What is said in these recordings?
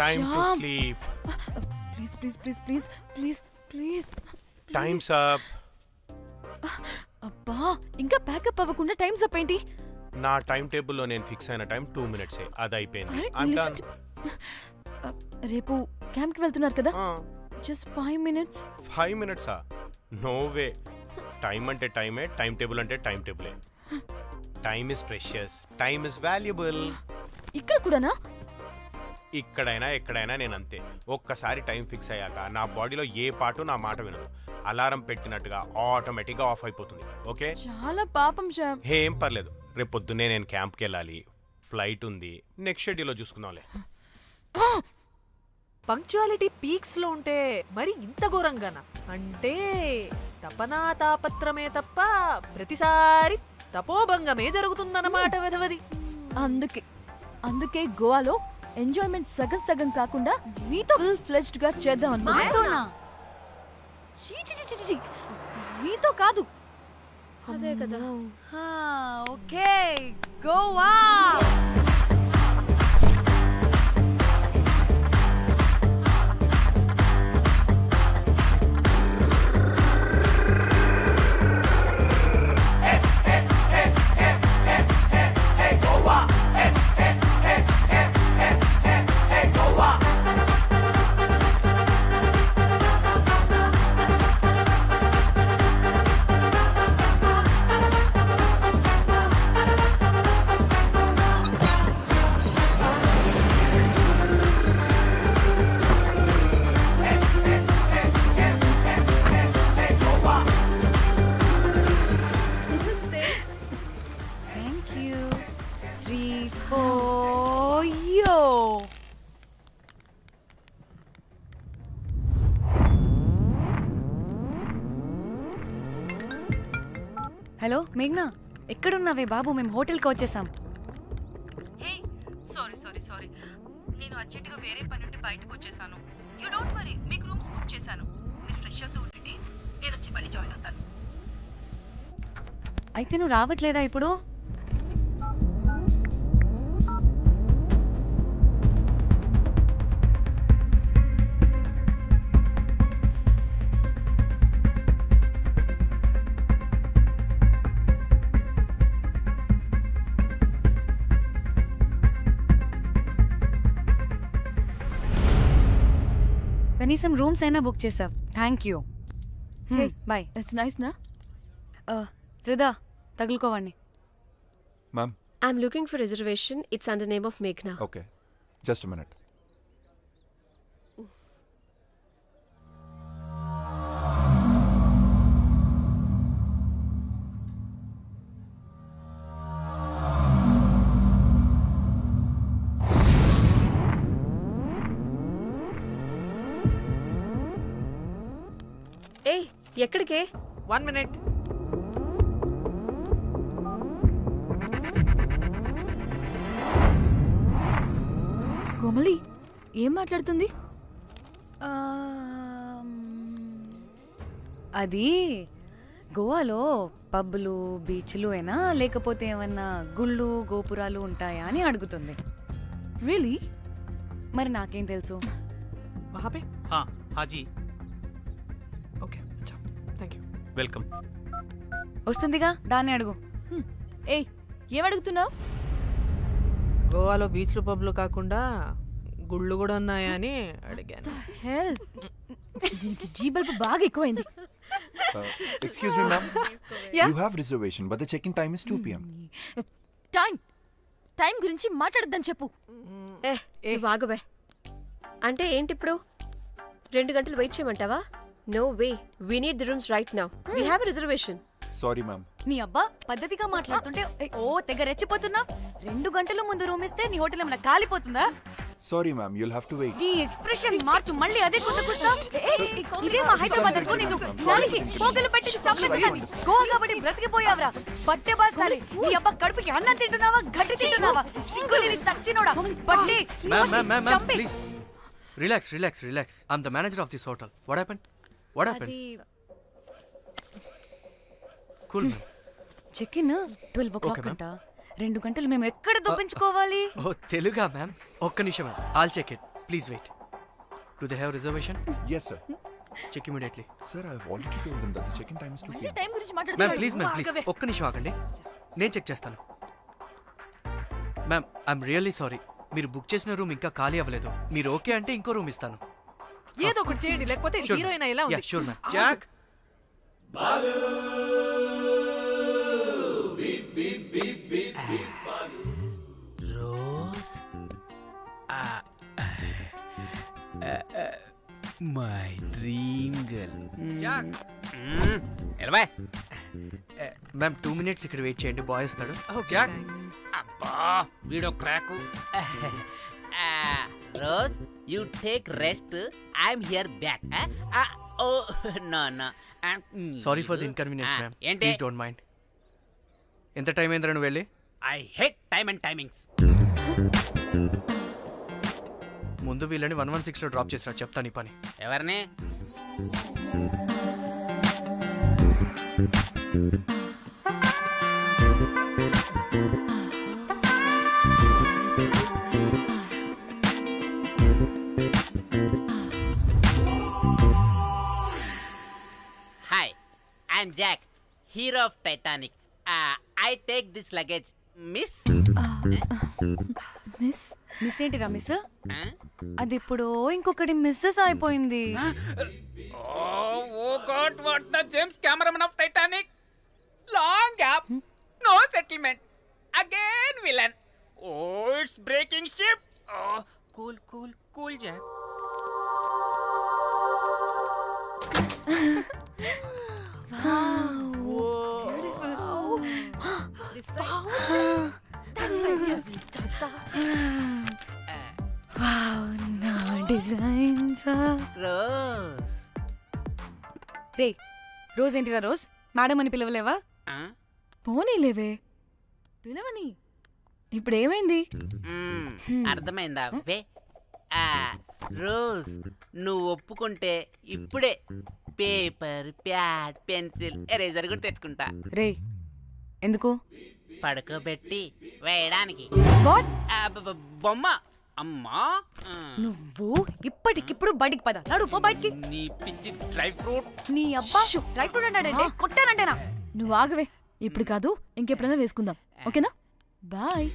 Time to sleep. Please. Time's up. అబ్బా ఇంకా pack up అవ్వకుండా టైమ్స్ అప్ ఏంటి? నా టైం టేబుల్లో నేను ఫిక్స్ అయిన టైం 2 minutes అది అయిపోయింది. రేపు క్యాంప్కి వెళ్తున్నారు కదా? Just 5 minutes. 5 minutes? No way. Time అంటే టైమే, టైం టేబుల్ అంటే టైం టేబులే. Time is precious, time is valuable. ఇక్కడ కూడానా? ఇక్కడైనా ఎక్కడైనా నేను అంతే. ఒక్కసారి టైం ఫిక్స్ అయ్యాక నా బాడీలో ఏ పాటు నా మాట వినదు. అలారం పెట్టినట్టుగా ఆటోమేటిక్గా ఆఫ్ అయిపోతుంది. ఓకే, చాలా పాపం శ్యామ్. ఏం పర్లేదు, రేపు పొద్దున్నే నేను క్యాంప్కి వెళ్ళాలి, ఫ్లైట్ ఉంది, నెక్స్ట్ షెడ్యూల్లో చూసుకుందాంలే. పంక్చువాలిటీ పీక్స్ లో ఉంటే మరి ఇంత ఘోరంగానా? అంటే తపనా తాపత్రమే తప్ప ప్రతిసారి తపోభంగమే జరుగుతుందన్నమాట వెధవది. అందుకే గోవాలో ఎంజాయ్మెంట్ సగం సగం కాకుండా మీతో ఫుల్ ఫ్లెజ్డ్ గా చేద్దాం అనుకున్నా. మీతో కాదు. అదే కదా. ఓకే, గోవా. హలో మేఘ్నా, ఎక్కడున్నావే బాబు? మేము హోటల్కి వచ్చేసాం. సారీ నేను అర్జెంటుగా వేరే పని నుండి బయటకు వచ్చేసాను. యూ డోంట్ వరీ, మీకు రూమ్స్ బుక్ చేశాను. మీరు ఫ్రెష్ అవుతూ ఉండండి, నేను వచ్చి మళ్ళీ జాయిన్ అవుతాను. అయితే నువ్వు రావట్లేదా ఇప్పుడు? కనీసం రూమ్స్ అయినా బుక్ చేసావు. Thank you. Bye. It's nice నా? త్రిదా, తగులుకోవండి. Ma'am. I'm looking for reservation. It's under name of Meghna. Okay. Just a minute. Hey, ఎక్కడికే? 1 minute. కోమలి ఏం మాట్లాడుతుంది? అది గోవాలో పబ్బులు బీచ్లు అయినా లేకపోతే ఏమన్నా గుళ్ళు గోపురాలు ఉంటాయా అని అడుగుతుంది. రియలీ? మరి నాకేం తెలుసు? वहाँ पे? हाँ जी. ओके, अच्छा, थैंक यू. वेलकम. వస్తుందిగా, దాన్ని అడుగు. ఏ ఏం అడుగుతున్నావు? గోవాలో బీచ్లు పబ్లు కాకుండా గుళ్ళు కూడా ఉన్నాయా అని అడిగాను. దీనికి జీ బల్బ్ బాగా ఎక్కువైంది. Excuse me, ma'am. Yeah? You have reservation, but the check-in time is 2 p.m. Time గురించి మాట్లాడద్దని చెప్పు. వాగబే. అంటే ఏంటి ఇప్పుడు? 2 గంటలు వెయిట్ చేయమంటావా? No way, we need the rooms right now. We have a reservation. Sorry, ma'am. నీ అబ్బా పద్ధతిగా మాట్లాడుతుంటే ఓ తెగ రెచ్చిపోతున్నా. 2 గంటల ముందు రూమ్ ఇస్తే నీ హోటల్ ఏమైనా కాలిపోతుందా? Sorry, ma'am. You'll have to wait. నీ ఎక్స్ప్రెషన్ మార్చు, మళ్ళీ అదే కుట్టుకుస్తా. ఇదే మా హైదరాబాద్ అనుకో, నిన్ను నాలికి పోగలు పెట్టి చంపేస్తాను. గోవా కాబట్టి బ్రతికిపోయావరా బట్టే బాసాలి. నీ అబ్బా కడుపుకి అన్నం తింటున్నావా, గడ్డి తింటున్నావా? సింగులేని సచ్చినోడా బట్టే. Ma'am, please. Relax. I'm the manager of this hotel. What happened? Cool, ma'am. Check in 12 o'clock అంట. 2 గంటలు మేము ఎక్కడ దొప్పించుకోవాలి? ఓ తెలుగా మ్యామ్? ఒక్క నిమిషం ma'am, I'll check it. please wait. Do they have reservation? Yes, sir. Check immediately. Sir, I've already told them that the check-in time is 2 p.m. Time గురించి ma'am మాట్లాడుతున్నాడు. Please ma'am please ఒక్క నిమిషం ఆగండి, నేను check చేస్తాను. Ma'am I'm really sorry, మీరు book చేసిన room ఇంకా ఖాళీ అవ్వలేదు. మీరు ఓకే అంటే ఇంకో రూమ్ ఇస్తాను. ఏదో ఒకటి చేయండి, లేకపోతే హీరోయిన్ ఎలా ఉంది? Sure ma'am. Jack Rose my dream girl. Jack ఎలవా మ్యామ్ 2 minutes ఇక్కడ వెయిట్ చేయండి, బాయ్ వస్తాడు. Okay, Jack thanks. అబ్బా వీడో క్రాకు. Rose you take rest, I'm here back. Oh no no sorry for the inconvenience ma'am, ఏంటి? Please don't mind. ఎంత time అయిందిరా నువ్వు వెళ్ళి? I hate time and timings. ముందు వీళ్ళని 116లో డ్రాప్ చేసినా, చెప్తాను ఈ పని. ఎవరిని? Hi, I'm Jack, hero of Titanic. I take this luggage miss. Miss miss ఏంటిరా మిస్? అది ఇప్పుడు ఇంకొకటి మిస్సెస్ అయిపోయింది. Oh God, what the James cameraman of Titanic. Long gap, no settlement, again villain. Oh it's breaking ship. Cool cool cool Jack. Rose రే Rose ఏంటిరా Rose? Madam అని పిలవలేవా? పోనీలేవే, పిలవని. ఇప్పుడు ఏమైంది? అర్థమైందా? వే రోజ్, నువ్వు ఒప్పుకుంటే ఇప్పుడే పేపర్, ప్యాడ్, పెన్సిల్, ఎరేజర్ కూడా తెచ్చుకుంటా. రే ఎందుకు? పడుకోబెట్టి వేయడానికి. వాట్? బొమ్మ. అమ్మా నువ్వు ఇప్పటికిప్పుడు బయటికి పద. నడు పో బయటికి. నీ పిచ్చి డ్రై ఫ్రూట్. నీ అబ్బా డ్రై ఫ్రూట్ అన్నాడంటే కొట్టానంటేనా? నువ్వు ఆగవే, ఇప్పుడు కాదు ఇంకెప్పుడైనా వేసుకుందాం, ఓకేనా? బాయ్.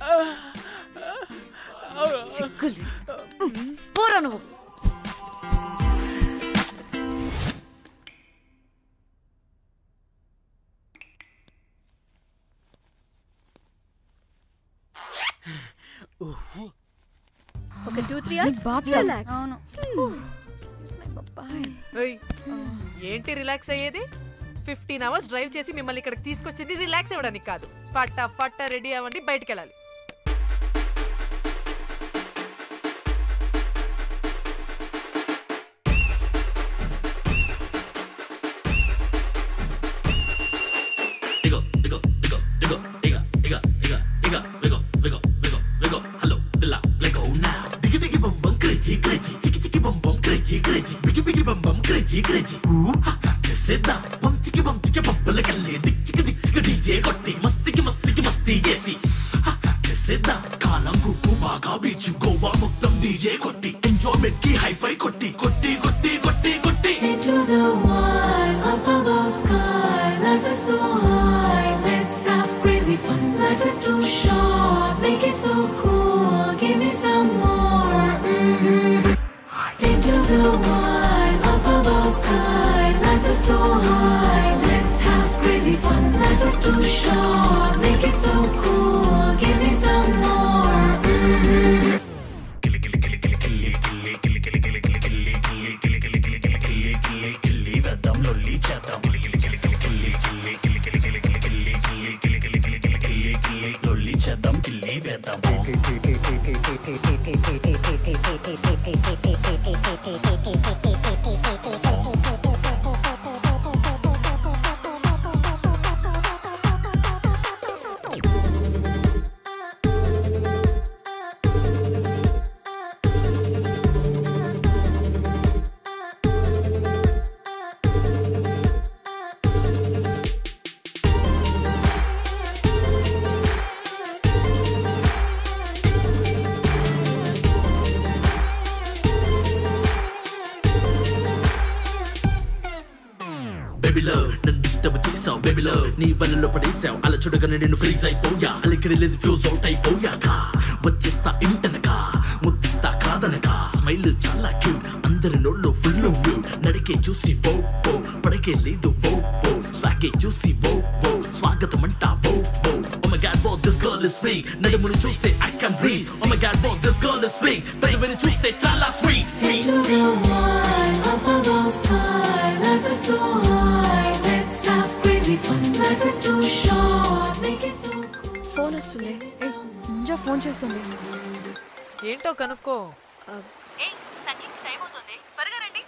సిగ్గులు పోరా నువ్వు. ఒక 2-3 hours రిలాక్స్. అవును. ఏయ్, ఏంటి రిలాక్స్ అయ్యేది? 15 hours డ్రైవ్ చేసి మిమ్మల్ని ఇక్కడికి తీసుకొచ్చింది రిలాక్స్ అవ్వడానికి కాదు. ఫట్ట రెడీ అవ్వండి, బయటికి వెళ్ళాలి. బేబీలో నన్ను డిస్టర్బ్ చేసావు బేబీలో నీ వలలో పడేసావు అలా చూడగానే నేను ఫ్రీజ్ అయిపోయా అలికిడి లేదు ఫ్యూజ్ అవుట్ అయిపోయాక వచ్చేస్తా ఇంటనక ముద్దిస్తా కాదనక స్మైల్ చాలా క్యూట్ అందరి నోళ్ళు ఫుల్ మ్యూట్ నడికే చూసి వో వో పడకే లేదు వో వో స్వాగే చూసి వో వో స్వాగతం అంటా వో వో Oh my god, whoa, this girl is free. నడుమును చూస్తే I can breathe. Oh my god, whoa, this girl is free. పెదవిని చూస్తే చాలా sweet. Into the wild, up above sky. Life is so high. Let's have crazy fun. Life is too short. Make it so cool. Phone వస్తుంది. Munjya phone చేస్తుంది. ఏంటో కనుక్కో. ఏయ్ sangeet time అవుతుంది త్వరగా రండి.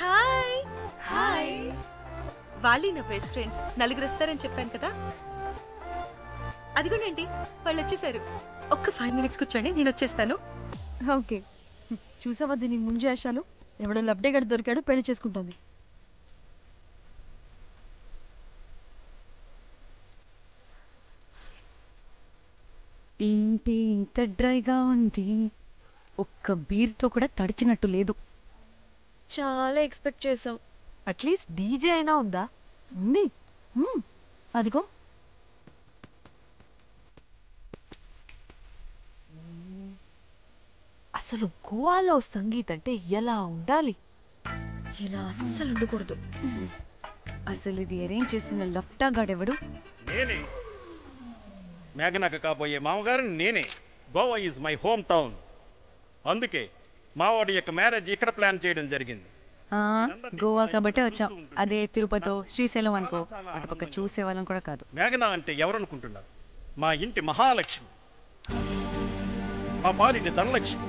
హాయ్ హాయ్ వాళ్ళీ నా బెస్ట్ ఫ్రెండ్స్ నలుగురు వస్తారని చెప్పాను కదా అదిగోనండి వాళ్ళు వచ్చేసారు ఒక్క 5 minutes కూర్చోండి నేను వచ్చేస్తాను ఓకే చూసావా దీని ముంజేషాలు ఎవడో లబ్డే గడి దొరికాడు పెళ్లి చేసుకుంటుంది ఏంటి ఇంత డ్రైగా ఉంది ఒక్క బీర్తో కూడా తడిచినట్టు లేదు చాలా ఎక్స్పెక్ట్ చేసాం అట్లీస్ట్ డీజే అయినా ఉందా ఉంది అదిగో అసలు గోవాలో సంగీత్ అంటే ఎలా ఉండాలి ఇలా అస్సలు ఉండకూడదు అసలు ఇది అరేంజ్ చేసిన లఫ్టా గాడెవడు నేనే మేఘనకు కాబోయే మామగారిని నేనే Goa is my home town అందుకే మావాడి యొక్క మ్యారేజ్ ఇక్కడ ప్లాన్ చేయడం జరిగింది గోవా కాబట్టి వచ్చాం అదే తిరుపతి శ్రీశైలం అనుకో అటుపక్క చూసే వాళ్ళం కూడా కాదు మేఘన అంటే ఎవరనుకుంటున్నారు మా ఇంటి మహాలక్ష్మి మా పాలిటి ధనలక్ష్మి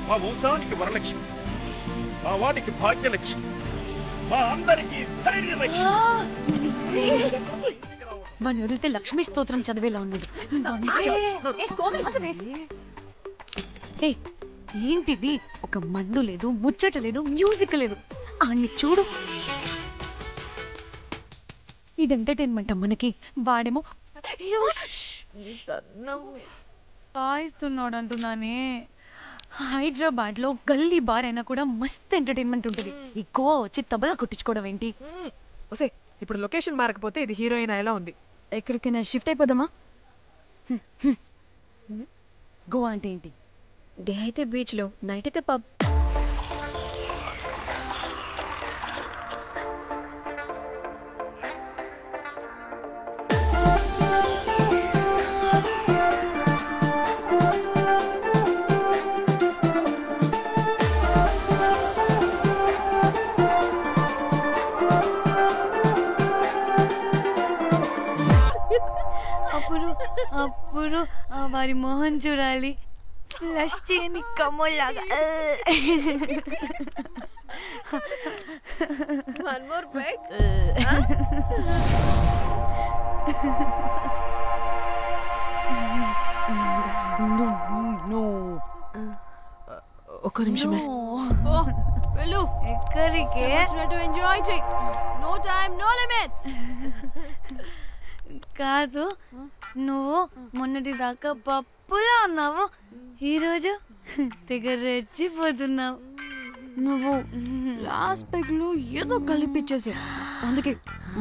మా వంశానికి వరలక్ష్మి మా వాడికి భాగ్యలక్ష్మి మా అందరికీ ధైర్యలక్ష్మి మన వదిలితే లక్ష్మీ స్తోత్రం చదివేలా ఉన్నది ఏంటిది ఒక మందు లేదు ముచ్చట లేదు మ్యూజిక్ లేదు అన్ని చూడు ఇది ఎంటర్టైన్మెంట్ మనకి వాడేమో కాయిస్తున్నాడు అంటున్నానే హైదరాబాద్ లో గల్లీ బార్ అయినా కూడా మస్త్ ఎంటర్టైన్మెంట్ ఉంటుంది ఈ గోవా వచ్చి తబలా కొట్టించుకోవడం ఏంటి ఓసే ఇప్పుడు లొకేషన్ మారకపోతే ఇది హీరోయిన్ ఎలా ఉంది ఎక్కడికైనా షిఫ్ట్ అయిపోదామా గోవా అంటే ఏంటి డే అయితే బీచ్ లో నైట్ అయితే పబ్ అప్పుడు వారి మొహం చూడాలి ఫ్లష్ చేయని కమ్మలాగా వన్ మోర్ బ్రేక్ ఒక్క నిమిషమే వెళ్ళు ఎక్కడికే ఎంజాయ్ చెయ్ నో టైం నో లిమిట్స్ కాదు నువ్వు మొన్నటి దాకా పప్పులా ఉన్నావు ఈరోజు తెగ రెచ్చిపోతున్నావు నువ్వు లాస్ట్ పెగ్ లో ఏదో కలిపిచ్చేసి అందుకే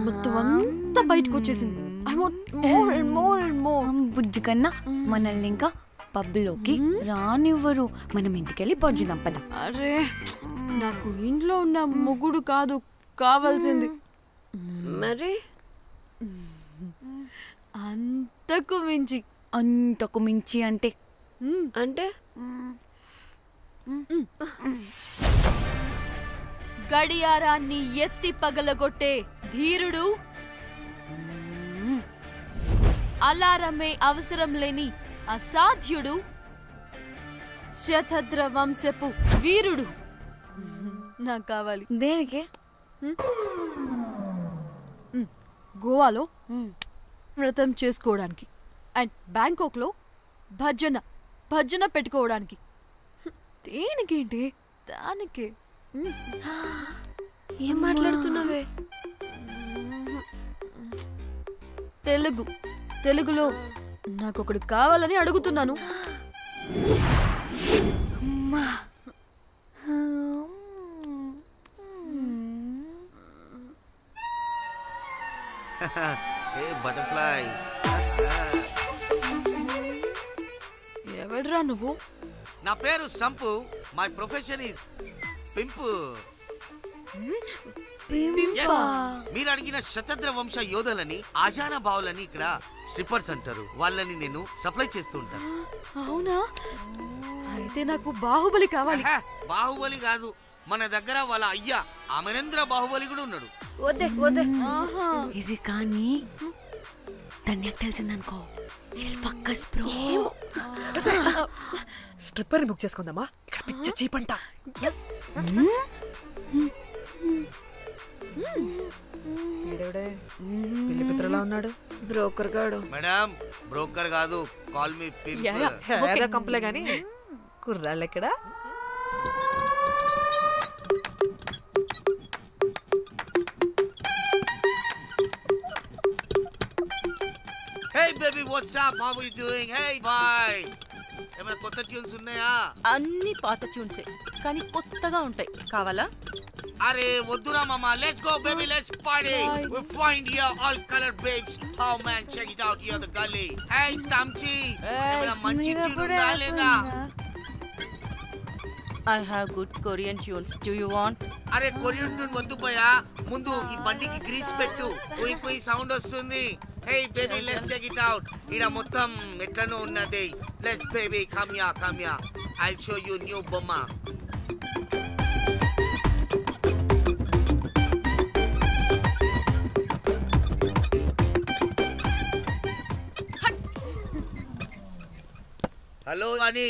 మొత్తం అంతా బయటకు వచ్చేసింది I want more and more and more బుజ్జి కన్నా మనల్ని ఇంకా పబ్లోకి రానివ్వరు మనం ఇంటికెళ్ళి పొంచుదాం పద అరే నాకు ఇంట్లో ఉన్న మొగుడు కాదు కావాల్సింది మరి అంతకు మించి అంటే అంటే గడియారాన్ని ఎత్తి పగలగొట్టే ధీరుడు అలారమే అవసరం లేని అసాధ్యుడు శతద్ర వంశపు వీరుడు నాకు కావాలి దేనికి గోవాలో వ్రతం చేసుకోవడానికి అండ్ బ్యాంకాక్లో భజన పెట్టుకోవడానికి దేనికేంటి దానికి ఏం మాట్లాడుతున్నావే? తెలుగులో నాకొకడు కావాలని అడుగుతున్నాను. బటర్ఫ్లైస్. ఎవడ్రా నువ్వు? నా పేరు Sampu. My profession is pimp. మీరు అడిగిన శతద్ర వంశ యోధులని ఆజానా బావులని ఇక్కడ స్ట్రిప్పర్స్ అంటారు. వాళ్ళని నేను సప్లై చేస్తూ ఉంటాను. అవునా? అయితే నాకు బాహుబలి కావాలి. బాహుబలి కాదు, మన దగ్గర వాళ్ళ అయ్యా అమరేంద్ర బాహుబలి కూడా ఉన్నాడు. వద్దే వద్దే. ఇది కానీ ధన్యకు తెలిసిందనుకో, స్ట్రిప్పర్ బుక్ చేసుకుందామా? ఇక్కడ పిచ్చ చీపంట. పెళ్లి పిత్రలా ఉన్నాడు. బ్రోకర్ గాడు. మేడం బ్రోకర్ కాదు, కాల్ మీ పింప్. కంపలే గాని కుర్రాళ్ళు ఎక్కడ? Hey baby, what's up? How are you doing? Hey bye. ఏమైనా కొత్త ట్యూన్స్ ఉన్నాయా? అన్ని పాత ట్యూన్సే కానీ కొత్తగా ఉంటాయి. కావాలా? అరే వద్దురా మామా. Let's go baby, let's party. We find here all color babes. Oh man, check it out here the gully. Hey Tamchi, ఏమైనా మంచి ట్యూన్ ఉందా లేదా? I have good Korean tunes. Do you want? అరే కొరియన్ ట్యూన్ వద్దు పోయా, ముందు ఈ బండికి గ్రీస్ పెట్టు. కొయి కొయి సౌండ్ వస్తుంది. Hey baby, let's check it out. ఇడ మొత్తం ఎట్లనో ఉన్నది. Let's baby, come here. I'll show you new బొమ్మ. హలో అని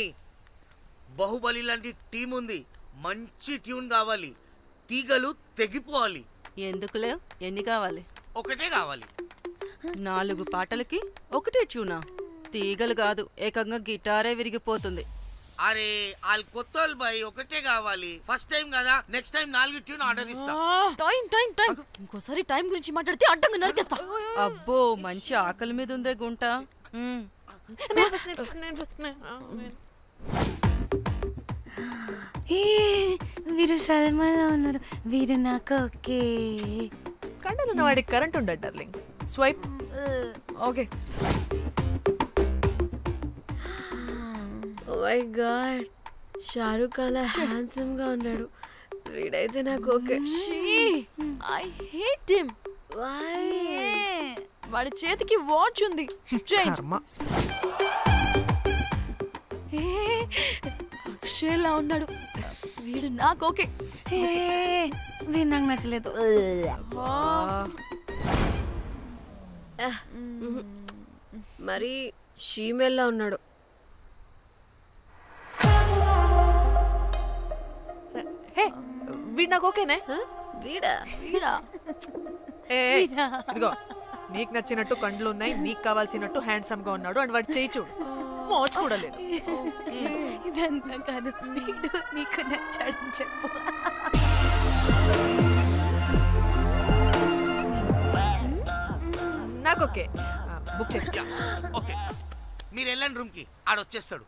బాహుబలి లాంటి టీం ఉంది. మంచి ట్యూన్ కావాలి. తీగలు తెగిపోవాలి. ఎందుకులే, ఎన్ని కావాలి? ఒకటే కావాలి. 4 పాటలకి ఒకటే ట్యూనా? తీగలు కాదు, ఏకంగా గిటారే విరిగిపోతుంది. అరే వాళ్ళు కొత్త వాళ్ళు బాయ్, ఒకటే కావాలి. ఫస్ట్ టైం కదా, నెక్స్ట్ టైం 4 ట్యూన్ ఆర్డర్ ఇస్తా. టైం ఇంకోసారి టైం గురించి మాట్లాడితే అడ్డంగా నరికేస్తా. అబ్బో, మంచి ఆకలి మీద ఉందే గుంట. వీరు సల్మాలో ఉన్నారు. వీరు నాకు ఓకే. కండలున్న వాడికి కరెంట్ ఉండదు darling. Swipe. Okay. Oh my god, Shahrukh అలా హ్యాండ్సమ్ గా ఉన్నాడు. వీడైతే నాకు ఓకే. I hate him. వాడి చేతికి వాచ్ ఉంది. అక్షయ్లా ఉన్నాడు. వీడు నాకు ఓకే. వీడు నాకు నచ్చలేదు. మరి షీమేల్లా ఉన్నాడు. వీడు నాకు ఓకేనే. వీడా? ఇదిగో, నీకు నచ్చినట్టు కండ్లు ఉన్నాయి, నీకు కావాల్సినట్టు హ్యాండ్సమ్ గా ఉన్నాడు. అండ్ వాడు చేయి చూడు, మోచు కూడా లేదు. ఇదంతా కాదు, వీడు నీకు నచ్చాడని చెప్పు. నాకు ఓకే. బుక్ చేస్తా. ఓకే, మీరు వెళ్ళండి రూమ్ కి, ఆడొచ్చేస్తాడు.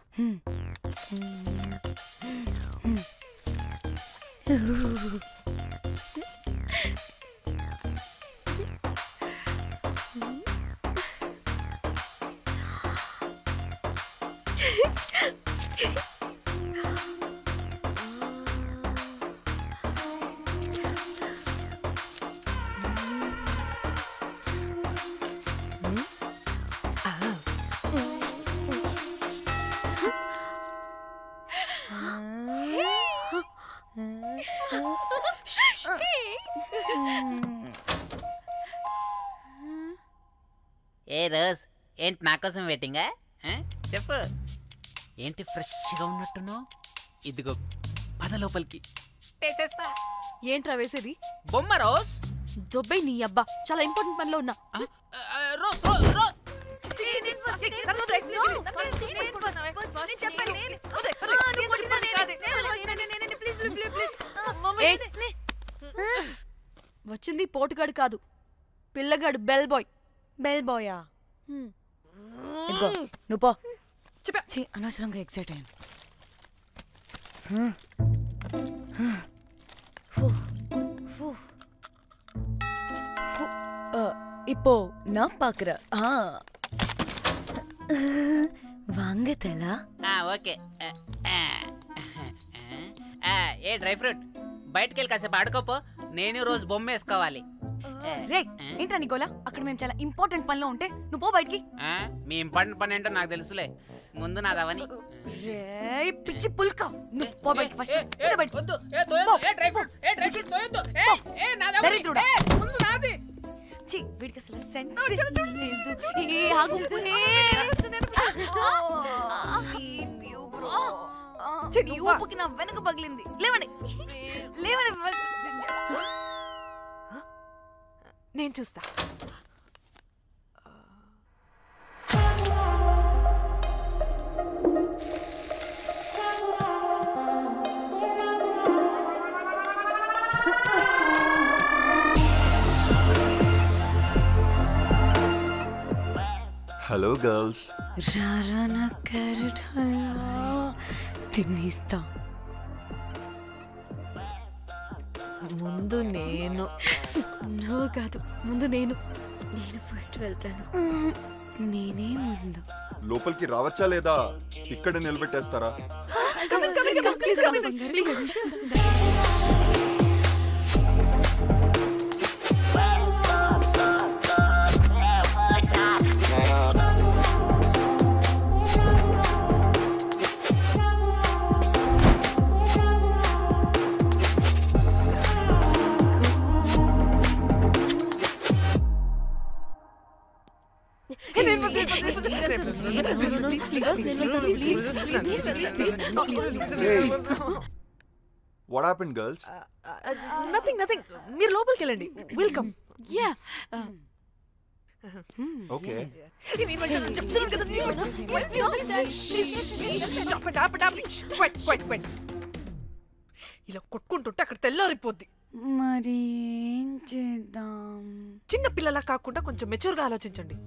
ఏ రోజ్, ఏంటి నా కోసం వెయిటింగా? చెప్పు, ఏంటి ఫ్రెష్గా ఉన్నట్టున్నావు? ఇదిగో పద లోపలికి. ఏంట్రా వేసేది? బొమ్మ రోజ్. దొబ్బై నీ అబ్బా, చాలా ఇంపార్టెంట్ పనిలో ఉన్నా. వచ్చింది పోటుగాడు కాదు, పిల్లగాడు బెల్ బాయ్. బెల్ బాయా? ఇదిగో నువ్వు పో. అనవసరంగా ఎక్సైట్ అయ్యాను. இப்போ நான் பாக்குறேன். வாங்க தலா. ఓకే. ఏ డ్రై ఫ్రూట్ బయటకు వెళ్ళి కాసేపు ఆడుకోపో, నేను రోజు బొమ్మ వేసుకోవాలి. రే ఏంట్రా నీ గోలా? అక్కడ మేము చాలా ఇంపార్టెంట్ పనిలో ఉంటే నువ్వు పో బయటికి. మీ ఇంపార్టెంట్ పని ఏంటో నాకు తెలుసులే, ముందు నాదవని. రే పిచ్చి పుల్క, నువ్వు పో బయటికి ఫస్ట్. వద్దు, ఏ తోయొద్దు, ఏ డ్రై ఫ్రూట్, ఏ డ్రై ఫ్రూట్ తోయొద్దు. ఏ నాదవని, ముందు నాది. చి వీడికి అసలు సెన్స్ లేదు. ఏ ఆగు. చెడి ఊపుకి నా వెనక పగిలింది. లేవండి లేవండి. నేను చూస్తా. Hello girls. రారా నా క్యారెట్ హల్వా తినేస్తా. ముందు నేను. నువ్వు కాదు, ముందు నేను. నేను ఫస్ట్ వెళ్తాను. నేనే ముందు. లోపలికి రావచ్చా లేదా ఇక్కడ నిలబెట్టేస్తారా? What happened, girls? Nothing. మీరు లోపలికి వెళ్ళండి. వెల్కమ్. యా. Okay. చెప్తున్నాను కదా. ఇలా కొట్టుకుంటుంటే అక్కడ తెల్లారిపోద్ది. మరి ఏం చేద్దాం? చిన్న పిల్లలా కాకుండా కొంచెం మెచ్యూర్గా ఆలోచించండి.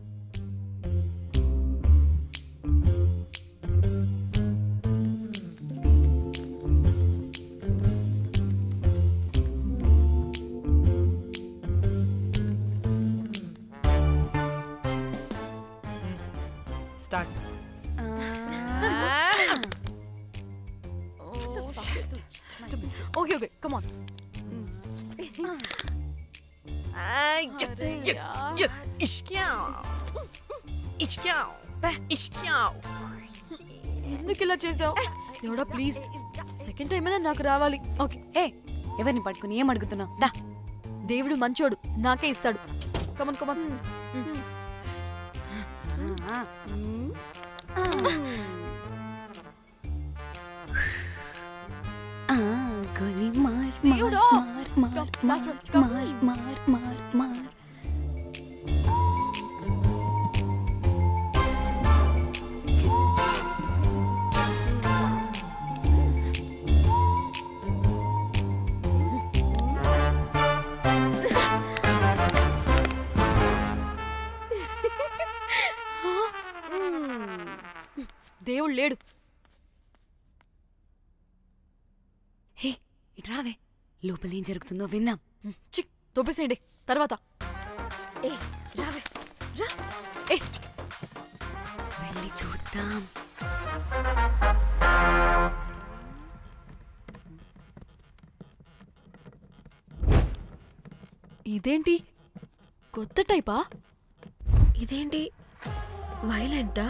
స్టార్ట్. Okay, come on. ఎందుకు ఇలా చేసావు? దేవుడా ప్లీజ్, సెకండ్ టైం అయినా నాకు రావాలి. ఓకే. ఎవరిని పట్టుకుని ఏం అడుగుతున్నావు? డా. దేవుడు మంచోడు, నాకే ఇస్తాడు. Come on come on. గోలీ మార్ మార్ మార్ మార్ మార్ మార్ మార్ మార్. దేవుడు లేడు. హే ఇట్రావే, లోపల ఏం జరుగుతుందో విన్నాం. చిక్ తోపేసేయండి తర్వాత. రావే రా. వెళ్ళి చూద్దాం. ఇదేంటి కొత్త టైపా? ఇదేంటి వైలెంటా?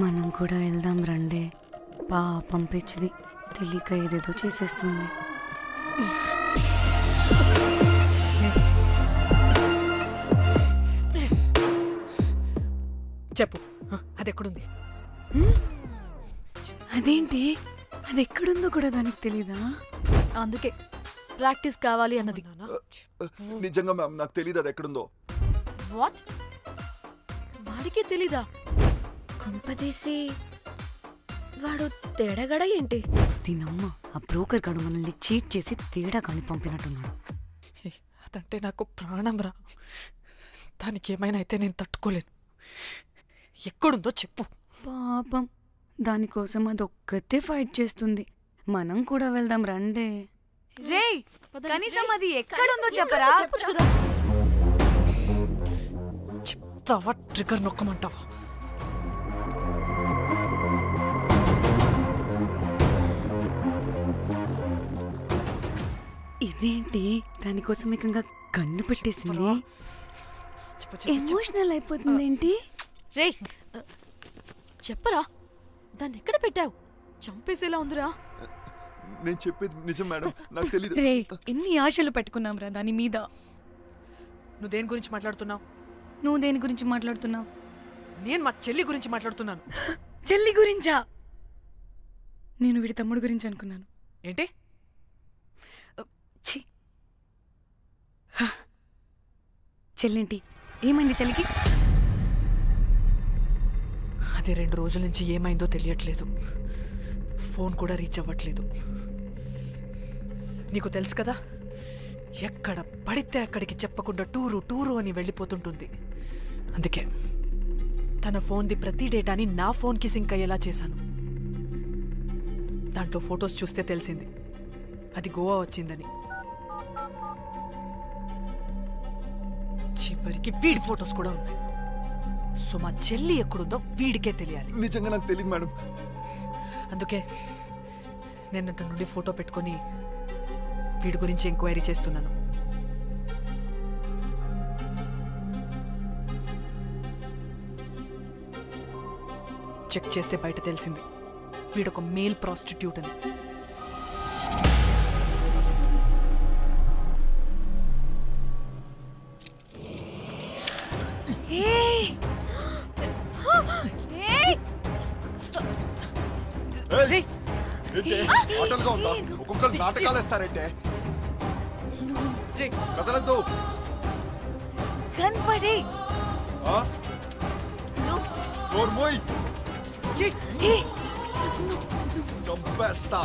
మనం కూడా వెళ్దాం రండే. పాపం పిచ్చిది, తెలియక ఏదేదో చేసేస్తుంది. చెప్పు, అది ఎక్కడుంది? అదేంటి, అది ఎక్కడుందో కూడా దానికి తెలీదా? అందుకే ప్రాక్టీస్ కావాలి అన్నది. నిజంగా మ్యామ్ నాకు తెలియదు అది ఎక్కడుందో. వాట్? వాడికి తెలీదా? కొంపదీసి వాడు తేడాగడ ఏంటి? దీనమ్మ ఆ బ్రోకర్ గాడు మనల్ని చీట్ చేసి తేడా కాని పంపినట్టున్నాడు. అదంటే నాకు ప్రాణం రా. దానికి ఏమైనా అయితే నేను తట్టుకోలేను. ఎక్కడుందో చెప్పు. పాపం దానికోసం అదొక్కతే ఫైట్ చేస్తుంది. మనం కూడా వెళ్దాం రండే. రేయ్ కనీసం అది ఎక్కడుందో చెప్పరా? చెప్తావా? ట్రిగర్ నొక్కమంటావా? ఇదేంటి దానికోసం ఏకంగా కన్ను పెట్టేసింది. ఎమోషనల్ అయిపోతుంది ఏంటి? రే చెప్పరా, దాన్ని ఎక్కడ పెట్టావు? చంపేసేలా ఉందిరా. నేను చెప్పేది నిజం మేడం, నాకు తెలీదు. రే ఎన్ని ఆశలు పెట్టుకున్నాం రా దాని మీద. నువ్వు దేని గురించి మాట్లాడుతున్నావు? నువ్వు దేని గురించి మాట్లాడుతున్నావు? నేను మా చెల్లి గురించి మాట్లాడుతున్నాను. చెల్లి గురించా? నేను వీడి తమ్ముడు గురించి అనుకున్నాను. ఏంటి? చెల్లింటి ఏమైంది చెల్లికి? అది 2 రోజుల నుంచి ఏమైందో తెలియట్లేదు. ఫోన్ కూడా రీచ్ అవ్వట్లేదు. నీకు తెలుసు కదా, ఎక్కడ పడితే అక్కడికి చెప్పకుండా టూరు అని వెళ్ళిపోతుంటుంది. అందుకే తన ఫోన్ది ప్రతి డేటాని నా ఫోన్కి సింక్ అయ్యేలా చేశాను. దాంట్లో ఫొటోస్ చూస్తే తెలిసింది అది గోవా వచ్చిందని. చివరికి వీడి ఫొటోస్ కూడా ఉన్నాయి. సో మా చెల్లి ఎక్కడుందో వీడికే తెలియాలి. నిజంగా నాకు తెలియదు మేడం. అందుకే నేను అతని నుండి ఫోటో పెట్టుకొని వీడి గురించి ఎంక్వైరీ చేస్తున్నాను. చెక్ చేస్తే బయట తెలిసింది వీడొక మేల్ ప్రాస్టిట్యూట్ అని. ఆటలుగా ఉందా? ఒక్కొక్కరు నాటకాలు వేస్తారంటే కదలద్దు. కనపడే చంపేస్తా.